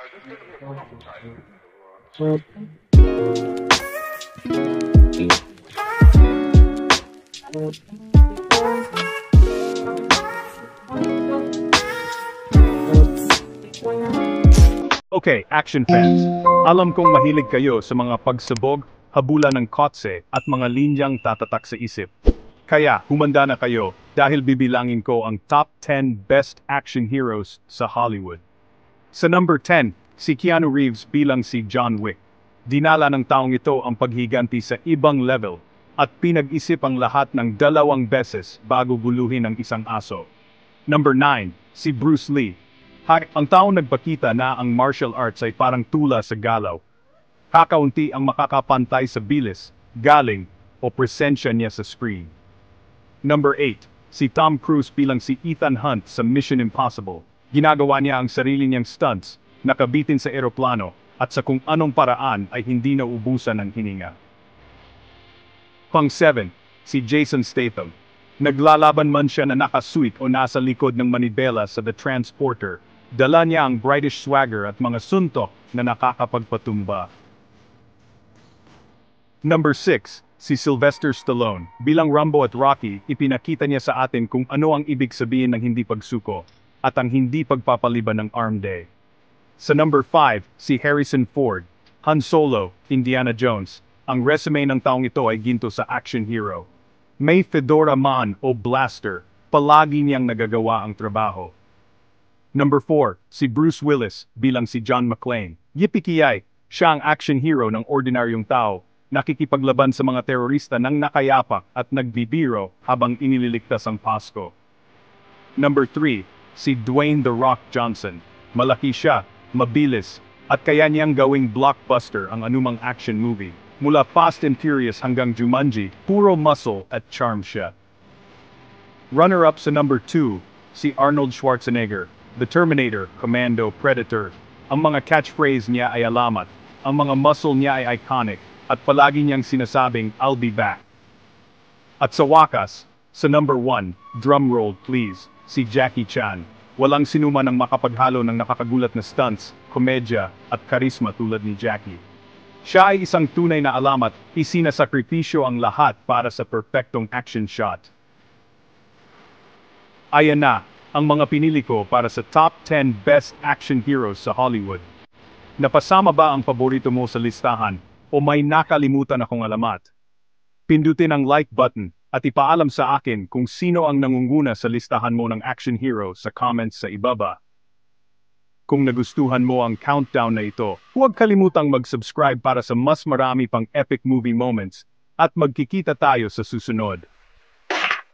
Okay, action fans. Alam kong mahilig kayo sa mga pagsabog, habulan ng kotse at mga linyang tatatak sa isip. Kaya, humanda na kayo dahil bibilangin ko ang top 10 best action heroes sa Hollywood. Sa number 10, si Keanu Reeves bilang si John Wick. Dinala ng taong ito ang paghiganti sa ibang level at pinag-isip ang lahat ng 2 beses bago guluhin ang isang aso. Number 9, si Bruce Lee. Ang taong nagpakita na ang martial arts ay parang tula sa galaw. Kakaunti ang makakapantay sa bilis, galing, o presensya niya sa screen. Number 8, si Tom Cruise bilang si Ethan Hunt sa Mission Impossible. Ginagawa niya ang sarili niyang stunts, nakabitin sa eroplano, at sa kung anong paraan ay hindi naubusan ng hininga. Pang 7, si Jason Statham. Naglalaban man siya na nakasuit o nasa likod ng manibela sa The Transporter, dala niya ang British swagger at mga suntok na nakakapagpatumba. Number 6, si Sylvester Stallone. Bilang Rambo at Rocky, ipinakita niya sa atin kung ano ang ibig sabihin ng hindi pagsuko at ang hindi pagpapaliban ng arm day. Sa number 5, si Harrison Ford. Han Solo, Indiana Jones. Ang resume ng taong ito ay ginto sa action hero. May fedora man o blaster, palagi niyang nagagawa ang trabaho. Number 4, si Bruce Willis bilang si John McClane. Yippee-ki-yay, siya ang action hero ng ordinaryong tao, nakikipaglaban sa mga terorista ng nakayapak at nagbibiro habang inililigtas ang Pasko. Number 3, si Dwayne The Rock Johnson. Malaki siya, mabilis, at kaya niyang gawing blockbuster ang anumang action movie. Mula Fast and Furious hanggang Jumanji, puro muscle at charm siya. Runner-up sa number 2, si Arnold Schwarzenegger. The Terminator, Commando, Predator. Ang mga catchphrase niya ay alamat, ang mga muscle niya ay iconic, at palagi niyang sinasabing, I'll be back. At sa wakas, sa number 1, drum roll please, si Jackie Chan. Walang sinuman ang makapaghalo ng nakakagulat na stunts, komedya, at karisma tulad ni Jackie. Siya ay isang tunay na alamat, isinasakripisyo ang lahat para sa perpektong action shot. Ayan na, ang mga pinili ko para sa top 10 best action heroes sa Hollywood. Napasama ba ang paborito mo sa listahan o may nakalimutan akong alamat? Pindutin ang like button at ipaalam sa akin kung sino ang nangunguna sa listahan mo ng action hero sa comments sa ibaba. Kung nagustuhan mo ang countdown na ito, huwag kalimutang mag-subscribe para sa mas marami pang epic movie moments at magkikita tayo sa susunod.